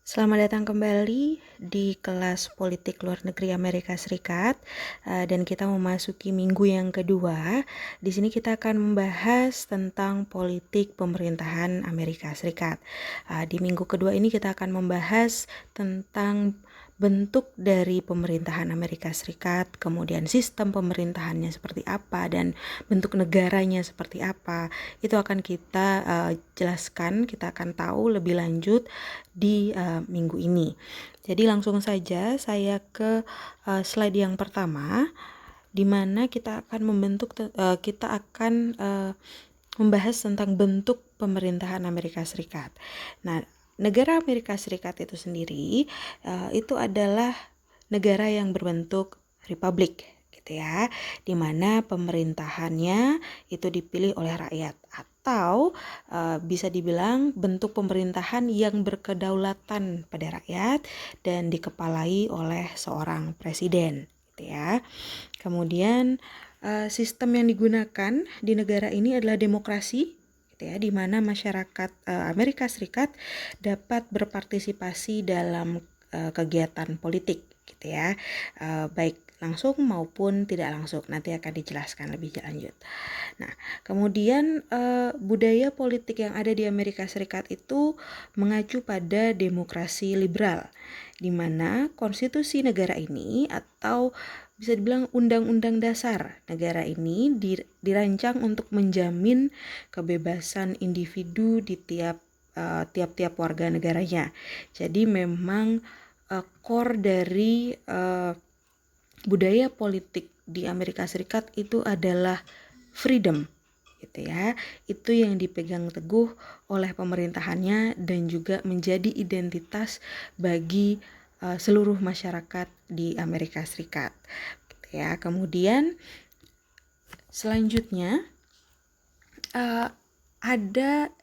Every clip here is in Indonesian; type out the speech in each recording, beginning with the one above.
Selamat datang kembali di kelas politik luar negeri Amerika Serikat, dan kita memasuki minggu yang kedua. Di sini kita akan membahas tentang politik pemerintahan Amerika Serikat. Di minggu kedua ini kita akan membahas tentang bentuk dari pemerintahan Amerika Serikat, kemudian sistem pemerintahannya seperti apa, dan bentuk negaranya seperti apa. Itu akan kita jelaskan, kita akan tahu lebih lanjut di minggu ini. Jadi langsung saja saya ke slide yang pertama, di mana kita akan membahas tentang bentuk pemerintahan Amerika Serikat. Nah, negara Amerika Serikat itu sendiri itu adalah negara yang berbentuk republik, gitu ya, di mana pemerintahannya itu dipilih oleh rakyat, atau bisa dibilang bentuk pemerintahan yang berkedaulatan pada rakyat dan dikepalai oleh seorang presiden, gitu ya. Kemudian sistem yang digunakan di negara ini adalah demokrasi, gitu ya, di mana masyarakat Amerika Serikat dapat berpartisipasi dalam kegiatan politik, gitu ya, baik langsung maupun tidak langsung. Nanti akan dijelaskan lebih lanjut. Nah, kemudian budaya politik yang ada di Amerika Serikat itu mengacu pada demokrasi liberal, di mana konstitusi negara ini atau bisa dibilang undang-undang dasar negara ini dirancang untuk menjamin kebebasan individu di tiap-tiap warga negaranya. Jadi memang core dari budaya politik di Amerika Serikat itu adalah freedom, gitu ya. Itu yang dipegang teguh oleh pemerintahannya dan juga menjadi identitas bagi seluruh masyarakat di Amerika Serikat, gitu ya. Kemudian selanjutnya ada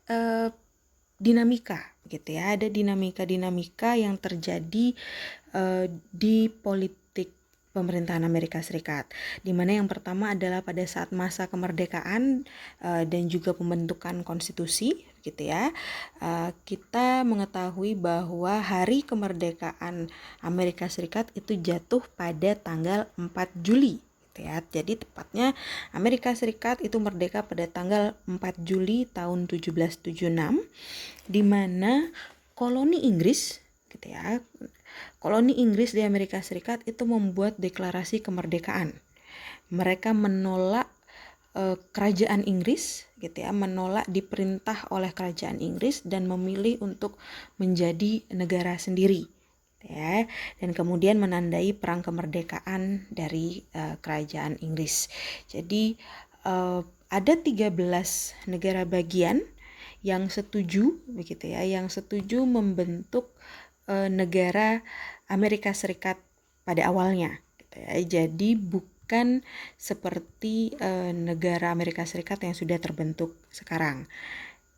dinamika, gitu ya. Ada dinamika yang terjadi di politik pemerintahan Amerika Serikat, di mana yang pertama adalah pada saat masa kemerdekaan dan juga pembentukan konstitusi, gitu ya. Kita mengetahui bahwa hari kemerdekaan Amerika Serikat itu jatuh pada tanggal 4 Juli, gitu ya. Jadi tepatnya Amerika Serikat itu merdeka pada tanggal 4 Juli tahun 1776, di mana koloni Inggris, gitu ya, koloni Inggris di Amerika Serikat itu membuat deklarasi kemerdekaan. Mereka menolak kerajaan Inggris, gitu ya, menolak diperintah oleh kerajaan Inggris dan memilih untuk menjadi negara sendiri, gitu ya, dan kemudian menandai perang kemerdekaan dari kerajaan Inggris. Jadi ada 13 negara bagian yang setuju, begitu ya, yang setuju membentuk negara Amerika Serikat pada awalnya, gitu ya. Jadi bukan seperti negara Amerika Serikat yang sudah terbentuk sekarang.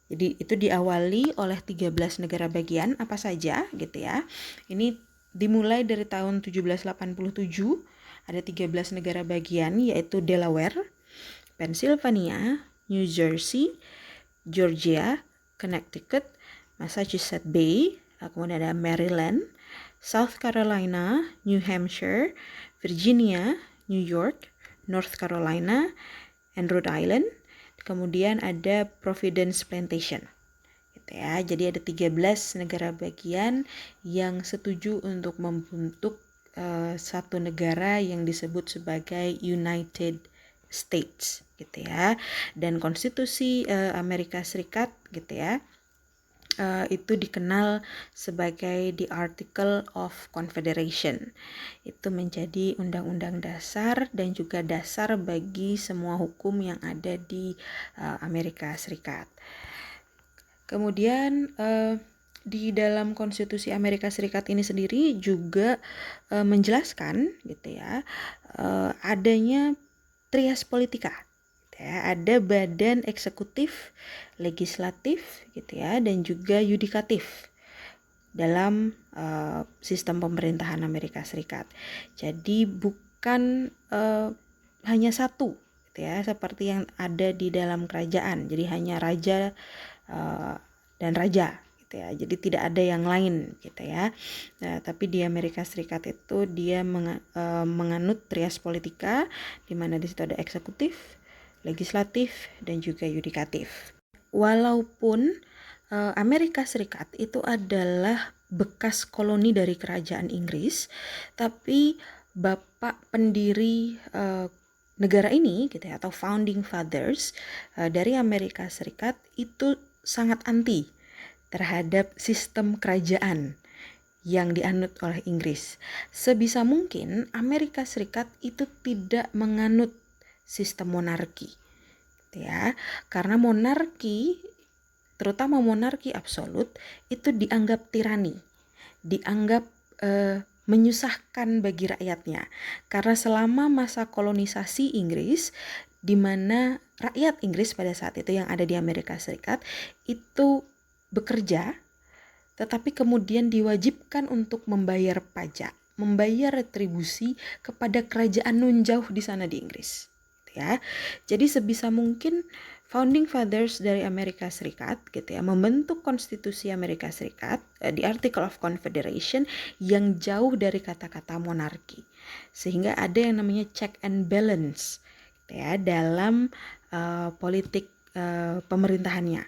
Jadi itu diawali oleh 13 negara bagian apa saja, gitu ya. Ini dimulai dari tahun 1787, ada 13 negara bagian, yaitu Delaware, Pennsylvania, New Jersey, Georgia, Connecticut, Massachusetts Bay, kemudian ada Maryland, South Carolina, New Hampshire, Virginia, New York, North Carolina, and Rhode Island. Kemudian ada Providence Plantation, gitu ya. Jadi ada 13 negara bagian yang setuju untuk membentuk satu negara yang disebut sebagai United States, gitu ya. Dan konstitusi Amerika Serikat, gitu ya, itu dikenal sebagai the Article of Confederation. Itu menjadi undang-undang dasar dan juga dasar bagi semua hukum yang ada di Amerika Serikat. Kemudian di dalam konstitusi Amerika Serikat ini sendiri juga menjelaskan, gitu ya, adanya trias politika, ya, ada badan eksekutif, legislatif, gitu ya, dan juga yudikatif dalam sistem pemerintahan Amerika Serikat. Jadi bukan hanya satu, gitu ya, seperti yang ada di dalam kerajaan. Jadi hanya raja dan raja, gitu ya. Jadi tidak ada yang lain gitu ya. Nah, tapi di Amerika Serikat itu dia menganut trias politika, di mana di situ ada eksekutif, legislatif, dan juga yudikatif. Walaupun Amerika Serikat itu adalah bekas koloni dari kerajaan Inggris, tapi bapak pendiri negara ini gitu ya, atau founding fathers dari Amerika Serikat itu sangat anti terhadap sistem kerajaan yang dianut oleh Inggris. Sebisa mungkin Amerika Serikat itu tidak menganut sistem monarki, gitu ya, karena monarki, terutama monarki absolut, itu dianggap tirani, dianggap menyusahkan bagi rakyatnya, karena selama masa kolonisasi Inggris, di mana rakyat Inggris pada saat itu yang ada di Amerika Serikat itu bekerja, tetapi kemudian diwajibkan untuk membayar pajak, membayar retribusi kepada kerajaan nun jauh di sana di Inggris, ya. Jadi sebisa mungkin founding fathers dari Amerika Serikat gitu ya membentuk konstitusi Amerika Serikat di Article of Confederation yang jauh dari kata-kata monarki, sehingga ada yang namanya check and balance gitu ya dalam politik pemerintahannya.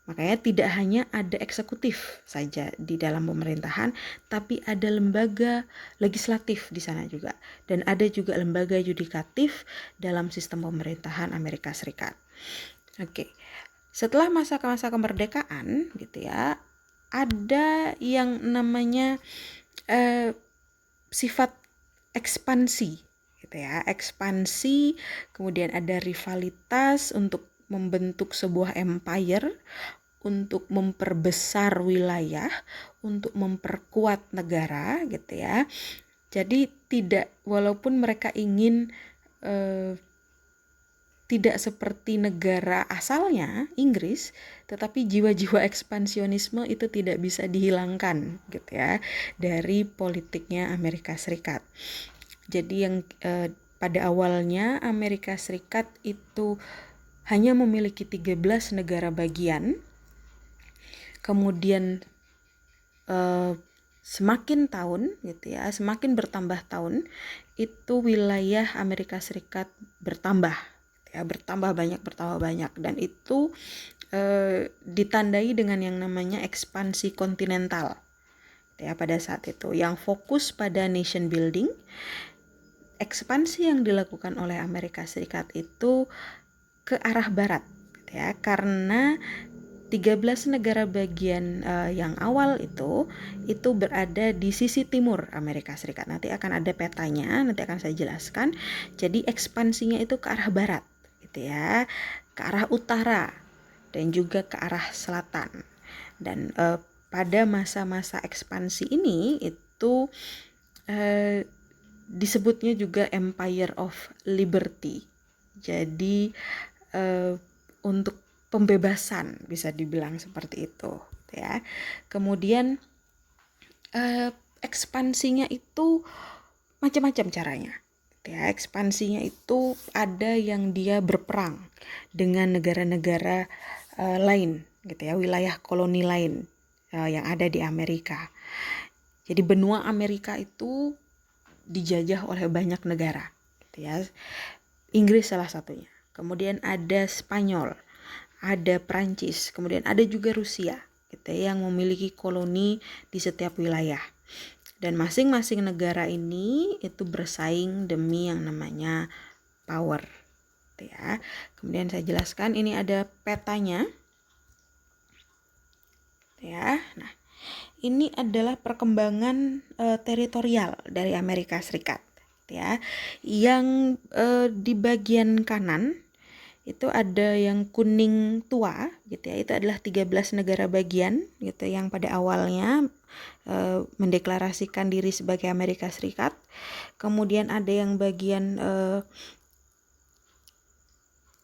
Makanya tidak hanya ada eksekutif saja di dalam pemerintahan, tapi ada lembaga legislatif di sana juga, dan ada juga lembaga yudikatif dalam sistem pemerintahan Amerika Serikat. Oke, setelah masa kemerdekaan gitu ya, ada yang namanya sifat ekspansi gitu ya, ekspansi, kemudian ada rivalitas untuk membentuk sebuah empire, untuk memperbesar wilayah, untuk memperkuat negara gitu ya. Jadi tidak, walaupun mereka ingin tidak seperti negara asalnya Inggris, tetapi jiwa-jiwa ekspansionisme itu tidak bisa dihilangkan gitu ya dari politiknya Amerika Serikat. Jadi yang pada awalnya Amerika Serikat itu hanya memiliki 13 negara bagian. Kemudian semakin tahun gitu ya, semakin bertambah tahun, itu wilayah Amerika Serikat bertambah ya, bertambah banyak, dan itu ditandai dengan yang namanya ekspansi kontinental ya pada saat itu, yang fokus pada nation building. Ekspansi yang dilakukan oleh Amerika Serikat itu ke arah barat ya, karena 13 negara bagian yang awal itu berada di sisi timur Amerika Serikat. Nanti akan ada petanya, nanti akan saya jelaskan. Jadi ekspansinya itu ke arah barat gitu ya, ke arah utara dan juga ke arah selatan. Dan pada masa-masa ekspansi ini itu disebutnya juga Empire of Liberty. Jadi untuk pembebasan bisa dibilang seperti itu ya. Kemudian ekspansinya itu macam-macam caranya ya. Ekspansinya itu ada yang dia berperang dengan negara-negara lain gitu ya, wilayah koloni lain yang ada di Amerika. Jadi benua Amerika itu dijajah oleh banyak negara gitu ya. Inggris salah satunya. Kemudian ada Spanyol, ada Prancis, kemudian ada juga Rusia gitu ya, yang memiliki koloni di setiap wilayah. Dan masing-masing negara ini itu bersaing demi yang namanya power gitu ya. Kemudian saya jelaskan, ini ada petanya ya. Nah, ini adalah perkembangan teritorial dari Amerika Serikat ya. Yang di bagian kanan itu ada yang kuning tua gitu ya, itu adalah 13 negara bagian gitu yang pada awalnya mendeklarasikan diri sebagai Amerika Serikat. Kemudian ada yang bagian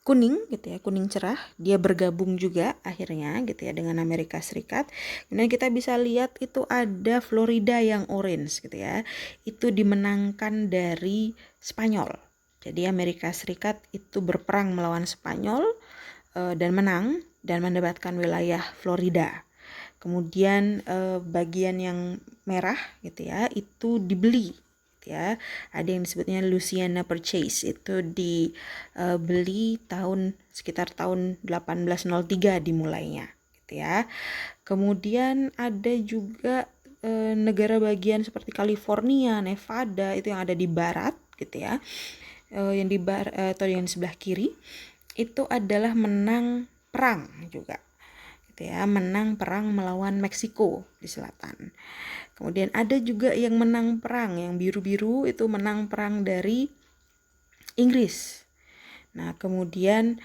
kuning gitu ya, kuning cerah, dia bergabung juga akhirnya gitu ya dengan Amerika Serikat. Kemudian kita bisa lihat itu ada Florida yang orange gitu ya, itu dimenangkan dari Spanyol. Jadi Amerika Serikat itu berperang melawan Spanyol dan menang dan mendapatkan wilayah Florida. Kemudian bagian yang merah gitu ya, itu dibeli gitu ya. Ada yang disebutnya Louisiana Purchase, itu dibeli sekitar tahun 1803 dimulainya gitu ya. Kemudian ada juga negara bagian seperti California, Nevada, itu yang ada di barat gitu ya. Yang di atau yang di sebelah kiri itu adalah menang perang juga gitu ya, menang perang melawan Meksiko di selatan. Kemudian ada juga yang menang perang, yang biru-biru itu menang perang dari Inggris. Nah, kemudian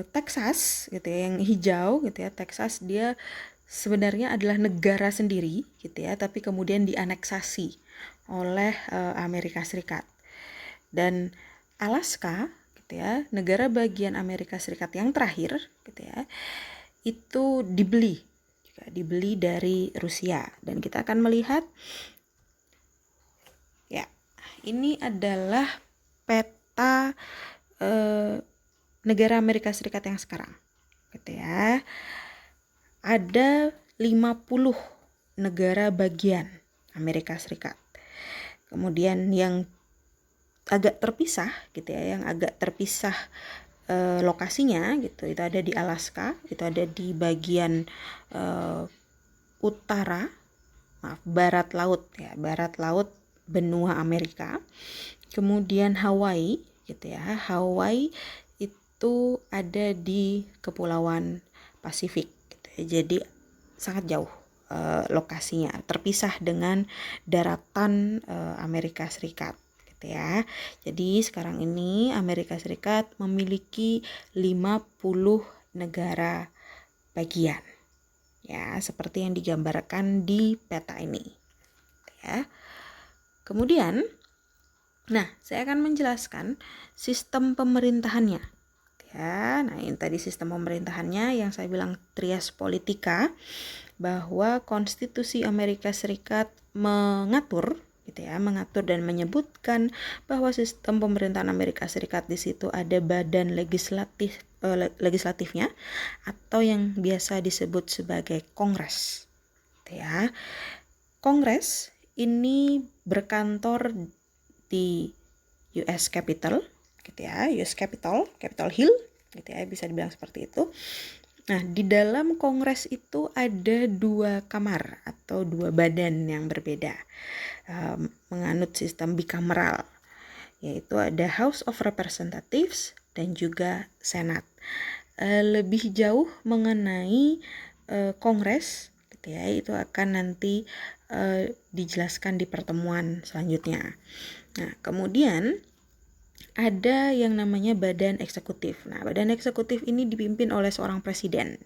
Texas gitu ya, yang hijau gitu ya, Texas dia sebenarnya adalah negara sendiri gitu ya, tapi kemudian dianeksasi oleh Amerika Serikat. Dan Alaska gitu ya, negara bagian Amerika Serikat yang terakhir gitu ya, itu dibeli dari Rusia. Dan kita akan melihat ya, ini adalah peta negara Amerika Serikat yang sekarang gitu ya. Ada 50 negara bagian Amerika Serikat. Kemudian yang agak terpisah gitu ya, yang agak terpisah lokasinya gitu, itu ada di Alaska, itu ada di bagian barat laut ya, barat laut benua Amerika. Kemudian Hawaii gitu ya, Hawaii itu ada di Kepulauan Pasifik gitu ya, jadi sangat jauh lokasinya, terpisah dengan daratan Amerika Serikat gitu ya. Jadi sekarang ini Amerika Serikat memiliki 50 negara bagian ya, seperti yang digambarkan di peta ini ya. Kemudian saya akan menjelaskan sistem pemerintahannya ya. Nah, ini tadi sistem pemerintahannya yang saya bilang trias politika, bahwa konstitusi Amerika Serikat mengatur dan menyebutkan bahwa sistem pemerintahan Amerika Serikat di situ ada badan legislatifnya atau yang biasa disebut sebagai Kongres ya. Kongres ini berkantor di US Capitol gitu ya, Capitol Hill gitu ya, bisa dibilang seperti itu. Nah, di dalam Kongres itu ada 2 kamar atau 2 badan yang berbeda, menganut sistem bikameral, yaitu ada House of Representatives dan juga Senat. Lebih jauh mengenai Kongres gitu ya, itu akan nanti dijelaskan di pertemuan selanjutnya. Nah, kemudian ada yang namanya badan eksekutif. Nah, badan eksekutif ini dipimpin oleh seorang presiden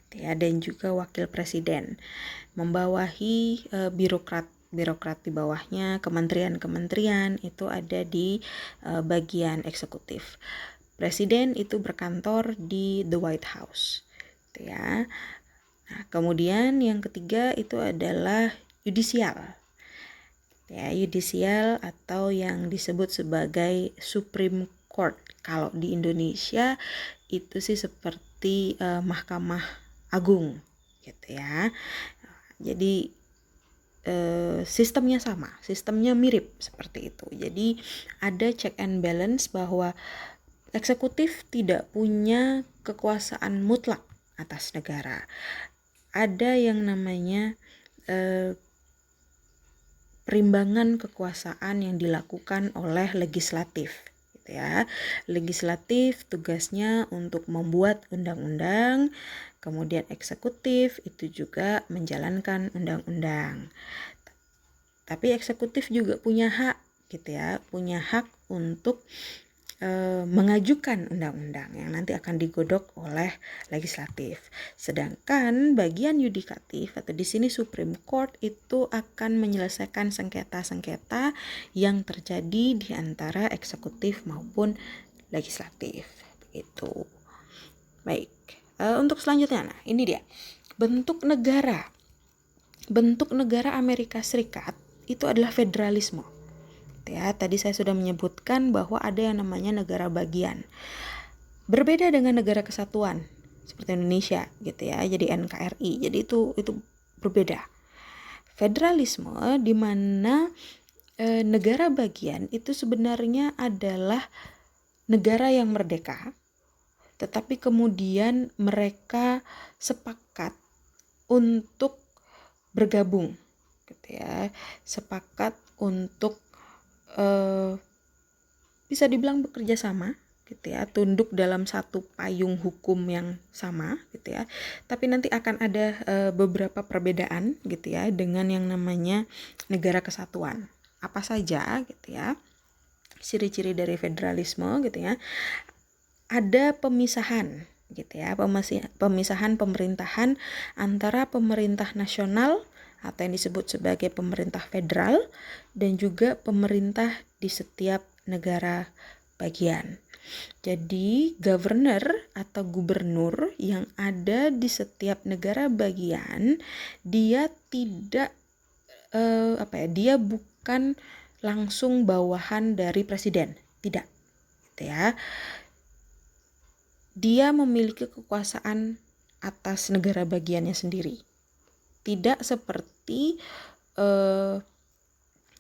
gitu ya, dan juga wakil presiden, membawahi birokrat di bawahnya, kementerian itu ada di bagian eksekutif. Presiden itu berkantor di The White House gitu ya. Nah, kemudian yang ketiga itu adalah yudisial ya, yudisial atau yang disebut sebagai Supreme Court. Kalau di Indonesia itu sih seperti Mahkamah Agung gitu ya. Jadi sistemnya sama, sistemnya mirip seperti itu. Jadi ada check and balance bahwa eksekutif tidak punya kekuasaan mutlak atas negara. Ada yang namanya perimbangan kekuasaan yang dilakukan oleh legislatif gitu ya. Legislatif tugasnya untuk membuat undang-undang, kemudian eksekutif itu juga menjalankan undang-undang. Tapi eksekutif juga punya hak gitu ya, punya hak untuk mengajukan undang-undang yang nanti akan digodok oleh legislatif. Sedangkan bagian yudikatif atau di sini Supreme Court itu akan menyelesaikan sengketa-sengketa yang terjadi di antara eksekutif maupun legislatif. Begitu. Baik. Untuk selanjutnya, nah ini dia. Bentuk negara Amerika Serikat itu adalah federalisme. Ya, tadi saya sudah menyebutkan bahwa ada yang namanya negara bagian. Berbeda dengan negara kesatuan. seperti Indonesia gitu ya, jadi NKRI. Jadi itu berbeda. Federalisme di mana negara bagian itu sebenarnya adalah negara yang merdeka, tetapi kemudian mereka sepakat untuk bergabung gitu ya, sepakat untuk bisa dibilang bekerja sama gitu ya, tunduk dalam satu payung hukum yang sama gitu ya. Tapi nanti akan ada beberapa perbedaan gitu ya dengan yang namanya negara kesatuan. Apa saja gitu ya ciri-ciri dari federalisme gitu ya. Ada pemisahan gitu ya, pemisahan pemerintahan antara pemerintah nasional atau yang disebut sebagai pemerintah federal dan juga pemerintah di setiap negara bagian. Jadi governor atau gubernur yang ada di setiap negara bagian, dia tidak dia bukan langsung bawahan dari presiden, tidak gitu ya. Dia memiliki kekuasaan atas negara bagiannya sendiri. Tidak seperti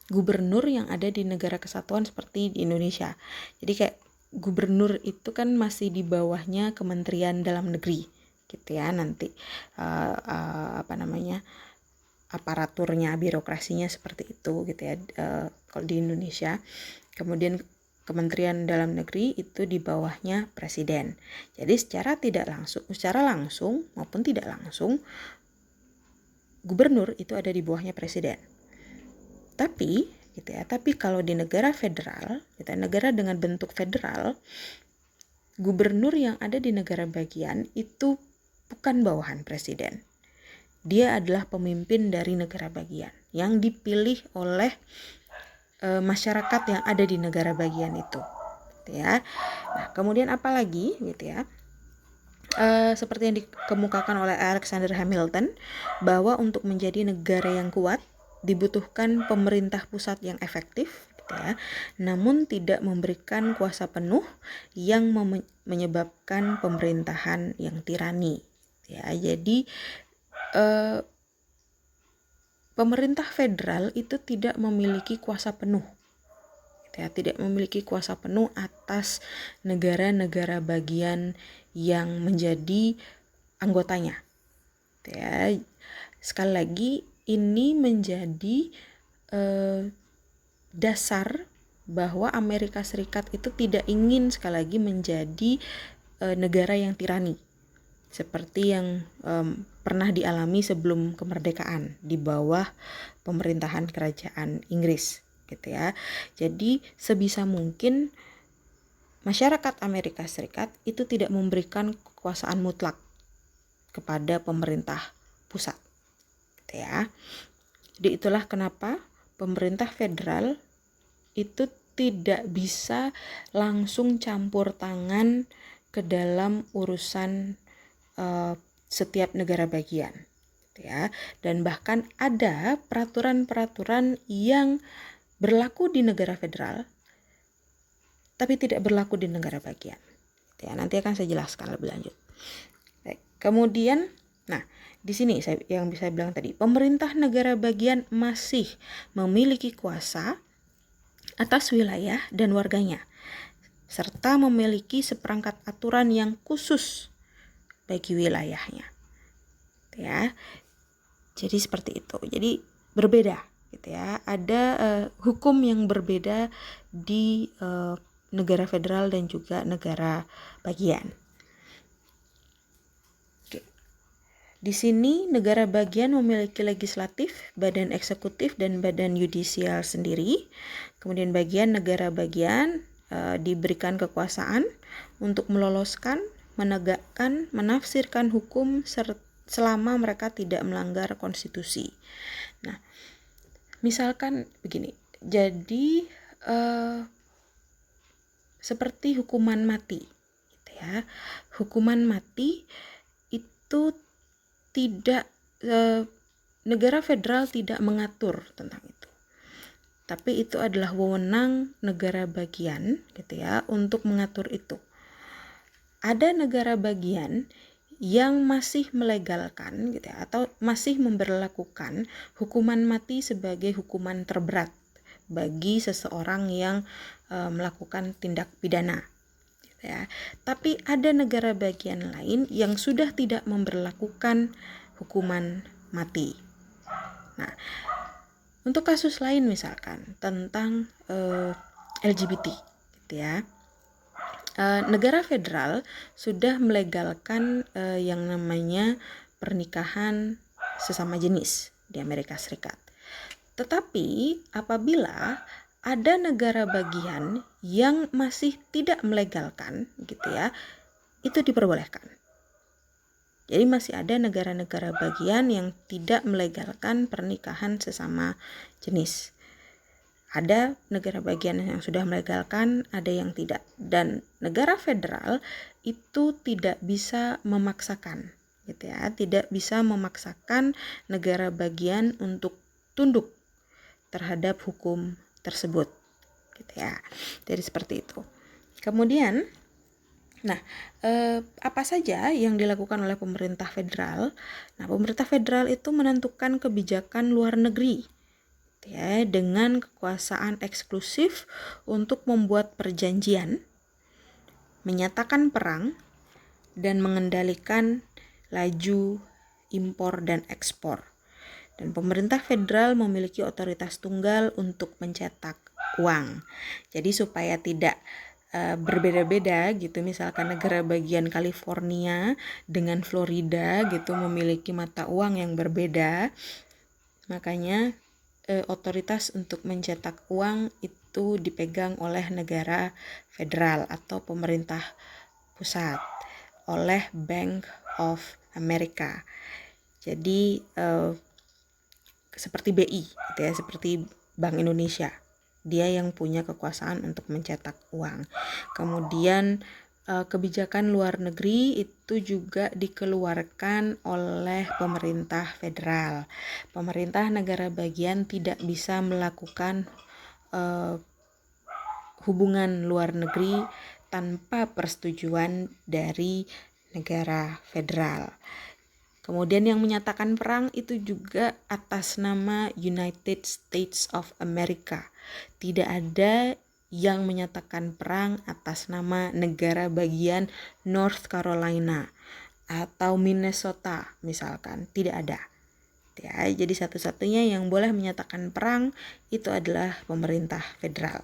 gubernur yang ada di negara kesatuan seperti di Indonesia. Jadi kayak gubernur itu kan masih di bawahnya Kementerian Dalam Negeri gitu ya, nanti aparaturnya, birokrasinya seperti itu gitu ya kalau di Indonesia. Kemudian Kementerian Dalam Negeri itu di bawahnya presiden. Jadi secara langsung maupun tidak langsung, gubernur itu ada di bawahnya presiden. Tapi kalau di negara federal, gitu, negara dengan bentuk federal, gubernur yang ada di negara bagian itu bukan bawahan presiden. Dia adalah pemimpin dari negara bagian yang dipilih oleh masyarakat yang ada di negara bagian itu gitu ya. Nah, kemudian apa lagi gitu ya, seperti yang dikemukakan oleh Alexander Hamilton, bahwa untuk menjadi negara yang kuat dibutuhkan pemerintah pusat yang efektif gitu ya, namun tidak memberikan kuasa penuh yang menyebabkan pemerintahan yang tirani ya. Jadi pemerintah federal itu tidak memiliki kuasa penuh, tidak memiliki kuasa penuh atas negara-negara bagian yang menjadi anggotanya. Ya, sekali lagi ini menjadi dasar bahwa Amerika Serikat itu tidak ingin sekali lagi menjadi negara yang tirani, seperti yang pernah dialami sebelum kemerdekaan di bawah pemerintahan kerajaan Inggris gitu ya. Jadi sebisa mungkin masyarakat Amerika Serikat itu tidak memberikan kekuasaan mutlak kepada pemerintah pusat gitu ya. Jadi itulah kenapa pemerintah federal itu tidak bisa langsung campur tangan ke dalam urusan setiap negara bagian ya. Dan bahkan ada peraturan-peraturan yang berlaku di negara federal tapi tidak berlaku di negara bagian ya. Nanti akan saya jelaskan lebih lanjut. Baik. Kemudian di sini yang bisa bilang tadi, pemerintah negara bagian masih memiliki kuasa atas wilayah dan warganya serta memiliki seperangkat aturan yang khusus bagi wilayahnya ya. Jadi seperti itu. Jadi berbeda gitu ya. Ada hukum yang berbeda di negara federal dan juga negara bagian. Oke. Di sini negara bagian memiliki legislatif, badan eksekutif dan badan yudisial sendiri. Kemudian negara bagian diberikan kekuasaan untuk meloloskan, menegakkan, menafsirkan hukum selama mereka tidak melanggar konstitusi. Nah, misalkan begini, jadi seperti hukuman mati, gitu ya. Hukuman mati itu tidak, negara federal tidak mengatur tentang itu, tapi itu adalah wewenang negara bagian, gitu ya, untuk mengatur itu. Ada negara bagian yang masih melegalkan gitu ya, atau masih memberlakukan hukuman mati sebagai hukuman terberat bagi seseorang yang melakukan tindak pidana gitu ya. Tapi ada negara bagian lain yang sudah tidak memberlakukan hukuman mati. Nah, untuk kasus lain misalkan tentang LGBT gitu ya. Negara federal sudah melegalkan yang namanya pernikahan sesama jenis di Amerika Serikat. Tetapi apabila ada negara bagian yang masih tidak melegalkan gitu ya, itu diperbolehkan. Jadi masih ada negara-negara bagian yang tidak melegalkan pernikahan sesama jenis. Ada negara bagian yang sudah melegalkan, ada yang tidak. Dan negara federal itu tidak bisa memaksakan, gitu ya, tidak bisa memaksakan negara bagian untuk tunduk terhadap hukum tersebut, gitu ya. Jadi seperti itu. Kemudian, apa saja yang dilakukan oleh pemerintah federal? Nah, pemerintah federal itu menentukan kebijakan luar negeri ya, dengan kekuasaan eksklusif untuk membuat perjanjian, menyatakan perang, dan mengendalikan laju impor dan ekspor. Dan pemerintah federal memiliki otoritas tunggal untuk mencetak uang. Jadi supaya tidak berbeda-beda gitu, misalkan negara bagian California dengan Florida gitu memiliki mata uang yang berbeda, makanya otoritas untuk mencetak uang itu dipegang oleh negara federal atau pemerintah pusat, oleh Bank of America. Jadi seperti BI gitu ya, seperti Bank Indonesia. Dia yang punya kekuasaan untuk mencetak uang. Kemudian kebijakan luar negeri itu juga dikeluarkan oleh pemerintah federal. Pemerintah negara bagian tidak bisa melakukan hubungan luar negeri tanpa persetujuan dari negara federal. Kemudian yang menyatakan perang itu juga atas nama United States of America. Tidak ada yang menyatakan perang atas nama negara bagian North Carolina atau Minnesota misalkan, tidak ada. Ya, jadi satu-satunya yang boleh menyatakan perang itu adalah pemerintah federal.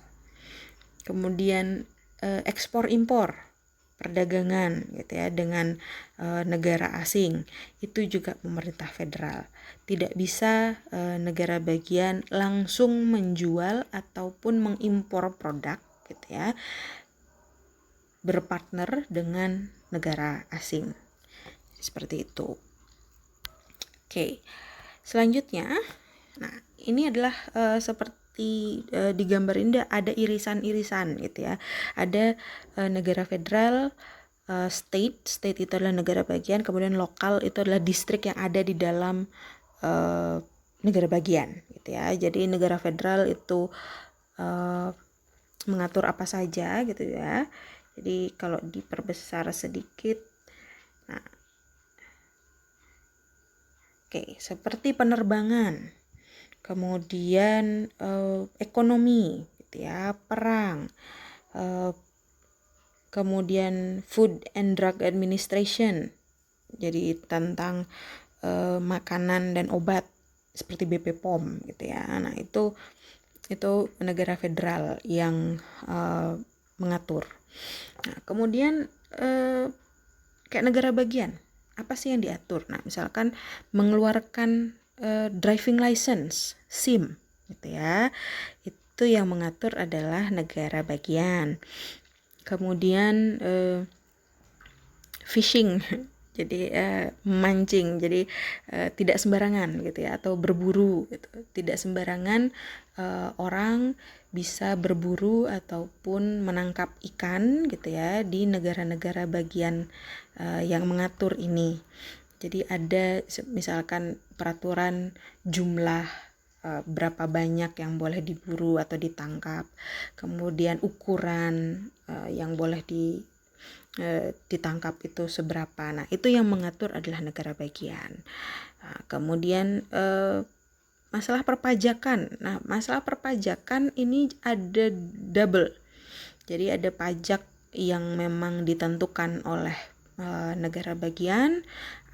Kemudian ekspor impor, perdagangan gitu ya dengan negara asing itu juga pemerintah federal. Tidak bisa negara bagian langsung menjual ataupun mengimpor produk gitu ya, berpartner dengan negara asing. Seperti itu. Oke. Selanjutnya, nah ini adalah seperti di gambar ini ada irisan-irisan gitu ya. Ada negara federal, state itu adalah negara bagian, kemudian lokal itu adalah distrik yang ada di dalam negara bagian gitu ya. Jadi negara federal itu mengatur apa saja gitu ya. Jadi kalau diperbesar sedikit, nah oke, seperti penerbangan, kemudian ekonomi gitu ya, perang, kemudian Food and Drug Administration, jadi tentang makanan dan obat seperti BP-POM gitu ya. Nah itu negara federal yang mengatur. Nah kemudian kayak negara bagian, apa sih yang diatur? Nah misalkan mengeluarkan driving license, SIM gitu ya, itu yang mengatur adalah negara bagian. Kemudian fishing, jadi memancing, jadi tidak sembarangan gitu ya, atau berburu gitu. Tidak sembarangan orang bisa berburu ataupun menangkap ikan gitu ya di negara-negara bagian yang mengatur ini. Jadi ada misalkan peraturan jumlah berapa banyak yang boleh diburu atau ditangkap, kemudian ukuran yang boleh ditangkap itu seberapa. Nah, itu yang mengatur adalah negara bagian. Nah, kemudian masalah perpajakan. Nah, masalah perpajakan ini ada double. Jadi ada pajak yang memang ditentukan oleh negara bagian,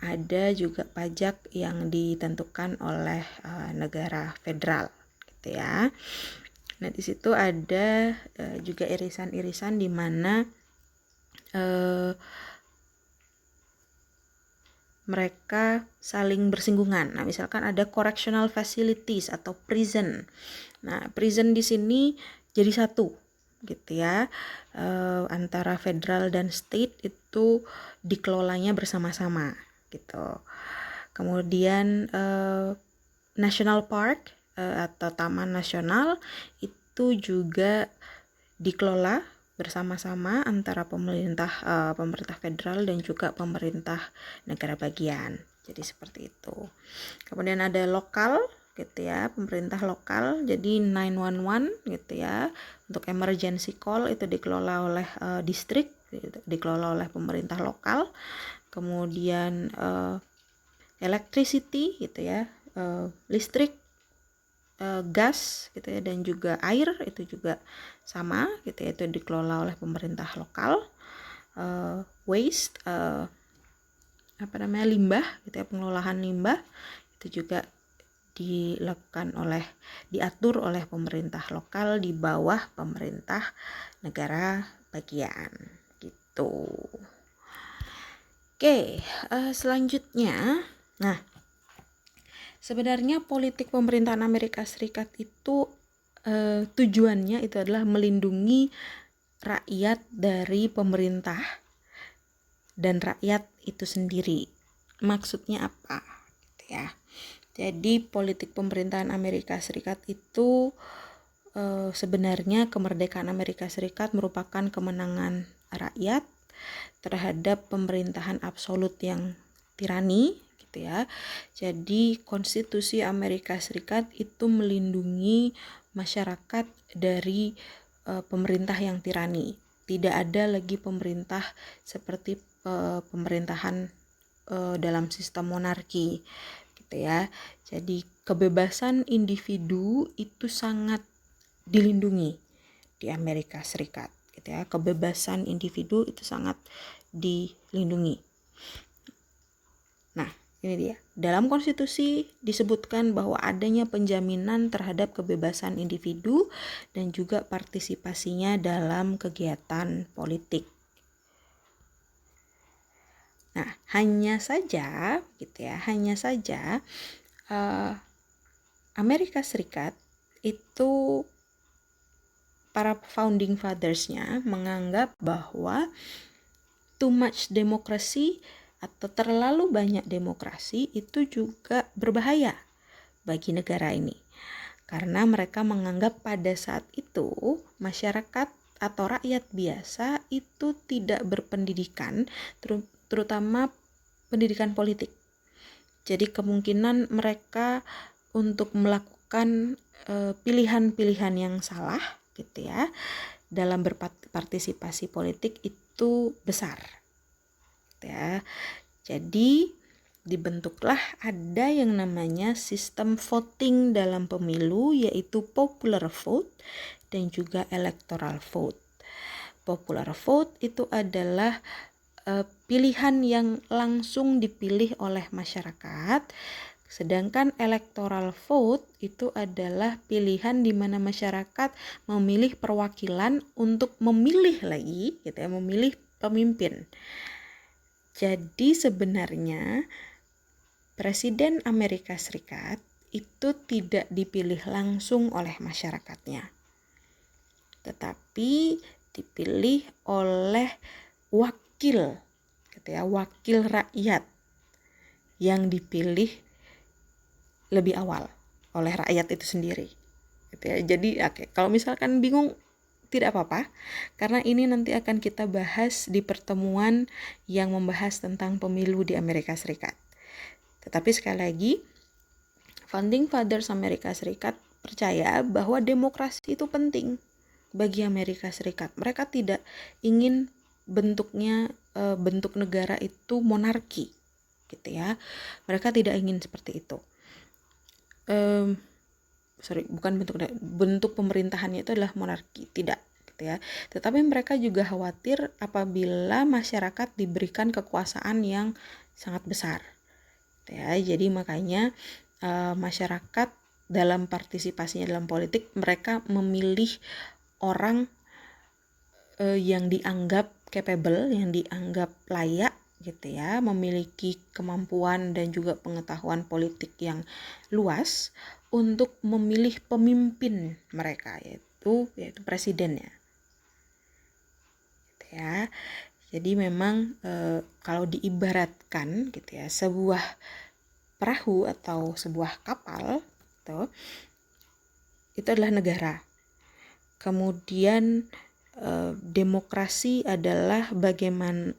ada juga pajak yang ditentukan oleh negara federal, gitu ya. Nah, di situ ada juga irisan-irisan di mana mereka saling bersinggungan. Nah, misalkan ada correctional facilities atau prison. Nah, prison di sini jadi satu, gitu ya. Antara federal dan state itu dikelolanya bersama-sama, gitu. Kemudian national park atau taman nasional itu juga dikelola bersama-sama antara pemerintah federal dan juga pemerintah negara bagian. Jadi seperti itu. Kemudian ada lokal, gitu ya, pemerintah lokal. Jadi 911 gitu ya. Untuk emergency call itu dikelola oleh distrik, gitu, dikelola oleh pemerintah lokal. Kemudian electricity gitu ya, listrik, gas gitu ya, dan juga air itu juga sama gitu ya, itu dikelola oleh pemerintah lokal. Waste limbah gitu ya, pengelolaan limbah itu juga diatur oleh pemerintah lokal di bawah pemerintah negara bagian gitu. Oke, selanjutnya, nah sebenarnya politik pemerintahan Amerika Serikat itu tujuannya itu adalah melindungi rakyat dari pemerintah dan rakyat itu sendiri. Maksudnya apa? Gitu ya. Jadi politik pemerintahan Amerika Serikat itu sebenarnya kemerdekaan Amerika Serikat merupakan kemenangan rakyat terhadap pemerintahan absolut yang tirani, gitu ya. Jadi konstitusi Amerika Serikat itu melindungi masyarakat dari pemerintah yang tirani. Tidak ada lagi pemerintah seperti pemerintahan dalam sistem monarki, gitu ya. Jadi kebebasan individu itu sangat dilindungi di Amerika Serikat, gitu ya. Kebebasan individu itu sangat dilindungi. Nah, ini dia. Dalam konstitusi disebutkan bahwa adanya penjaminan terhadap kebebasan individu dan juga partisipasinya dalam kegiatan politik. Nah, hanya saja gitu ya, Amerika Serikat itu para founding fathers-nya menganggap bahwa too much demokrasi atau terlalu banyak demokrasi itu juga berbahaya bagi negara ini. Karena mereka menganggap pada saat itu masyarakat atau rakyat biasa itu tidak berpendidikan, terutama pendidikan politik. Jadi kemungkinan mereka untuk melakukan pilihan-pilihan yang salah gitu ya dalam berpartisipasi politik itu besar. Gitu ya. Jadi dibentuklah ada yang namanya sistem voting dalam pemilu, yaitu popular vote dan juga electoral vote. Popular vote itu adalah pilihan yang langsung dipilih oleh masyarakat, sedangkan electoral vote itu adalah pilihan di mana masyarakat memilih perwakilan untuk memilih lagi, gitu ya, memilih pemimpin. Jadi sebenarnya Presiden Amerika Serikat itu tidak dipilih langsung oleh masyarakatnya, tetapi dipilih oleh wakil, gitu ya, wakil rakyat yang dipilih lebih awal oleh rakyat itu sendiri, gitu ya. Jadi kalau misalkan bingung tidak apa-apa, karena ini nanti akan kita bahas di pertemuan yang membahas tentang pemilu di Amerika Serikat. Tetapi sekali lagi, Founding Fathers Amerika Serikat percaya bahwa demokrasi itu penting bagi Amerika Serikat. Mereka tidak ingin bentuknya bentuk negara itu monarki gitu ya. Mereka tidak ingin seperti itu. Bukan bentuk pemerintahannya itu adalah monarki, tidak gitu ya. Tetapi mereka juga khawatir apabila masyarakat diberikan kekuasaan yang sangat besar gitu ya. Jadi makanya masyarakat dalam partisipasinya dalam politik, mereka memilih orang yang dianggap capable, yang dianggap layak gitu ya, memiliki kemampuan dan juga pengetahuan politik yang luas untuk memilih pemimpin mereka, yaitu presidennya gitu ya. Jadi memang kalau diibaratkan gitu ya, sebuah perahu atau sebuah kapal gitu, itu adalah negara. Kemudian demokrasi adalah bagaimana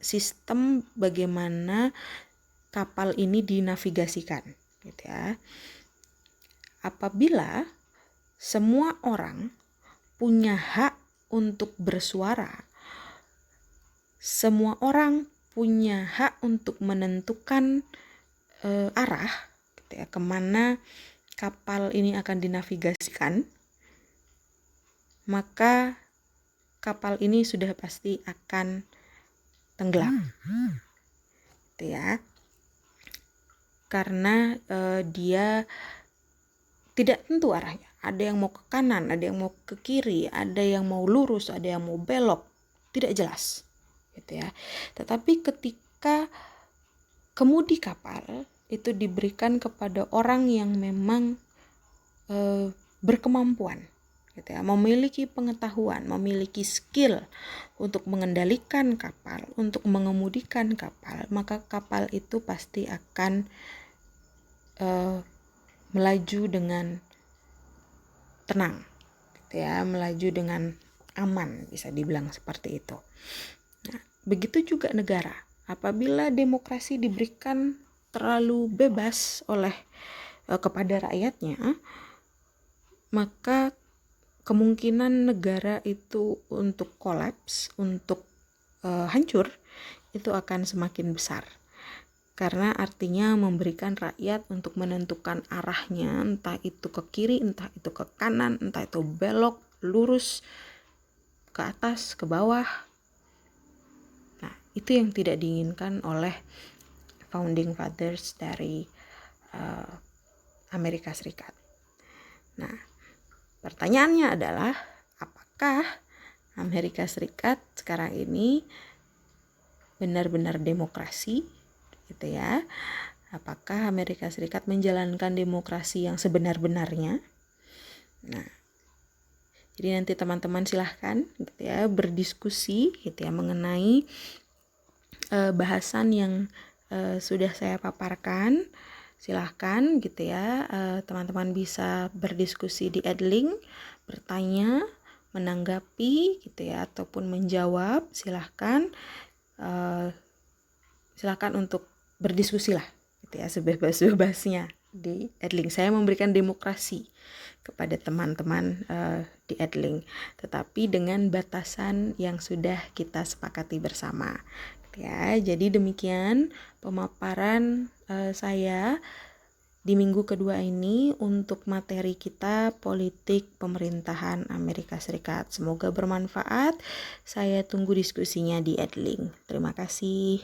kapal ini dinavigasikan gitu ya. Apabila semua orang punya hak untuk bersuara, semua orang punya hak untuk menentukan arah gitu ya, kemana kapal ini akan dinavigasikan, maka kapal ini sudah pasti akan tenggelam gitu ya, karena dia tidak tentu arahnya. Ada yang mau ke kanan, ada yang mau ke kiri, ada yang mau lurus, ada yang mau belok, tidak jelas gitu ya. Tetapi ketika kemudi kapal itu diberikan kepada orang yang memang berkemampuan gitu ya, memiliki pengetahuan, memiliki skill untuk mengendalikan kapal, untuk mengemudikan kapal, maka kapal itu pasti akan melaju dengan tenang gitu ya, melaju dengan aman, bisa dibilang seperti itu. Nah, begitu juga negara. Apabila demokrasi diberikan terlalu bebas oleh kepada rakyatnya, maka kemungkinan negara itu untuk kolaps, untuk hancur, itu akan semakin besar. Karena artinya memberikan rakyat untuk menentukan arahnya, entah itu ke kiri, entah itu ke kanan, entah itu belok, lurus, ke atas, ke bawah. Nah, itu yang tidak diinginkan oleh founding fathers dari Amerika Serikat. Nah, pertanyaannya adalah, apakah Amerika Serikat sekarang ini benar-benar demokrasi gitu ya? Apakah Amerika Serikat menjalankan demokrasi yang sebenar-benarnya? Nah, jadi nanti teman-teman silahkan gitu ya, berdiskusi gitu ya mengenai bahasan yang sudah saya paparkan. Silahkan gitu ya, teman-teman bisa berdiskusi di Edlink, bertanya, menanggapi gitu ya, ataupun menjawab. Silahkan untuk berdiskusi lah gitu ya, sebebas-bebasnya di Edlink. Saya memberikan demokrasi kepada teman-teman di Edlink, tetapi dengan batasan yang sudah kita sepakati bersama. Ya, jadi demikian pemaparan saya di minggu kedua ini untuk materi kita politik pemerintahan Amerika Serikat. Semoga bermanfaat. Saya tunggu diskusinya di Edlink. Terima kasih.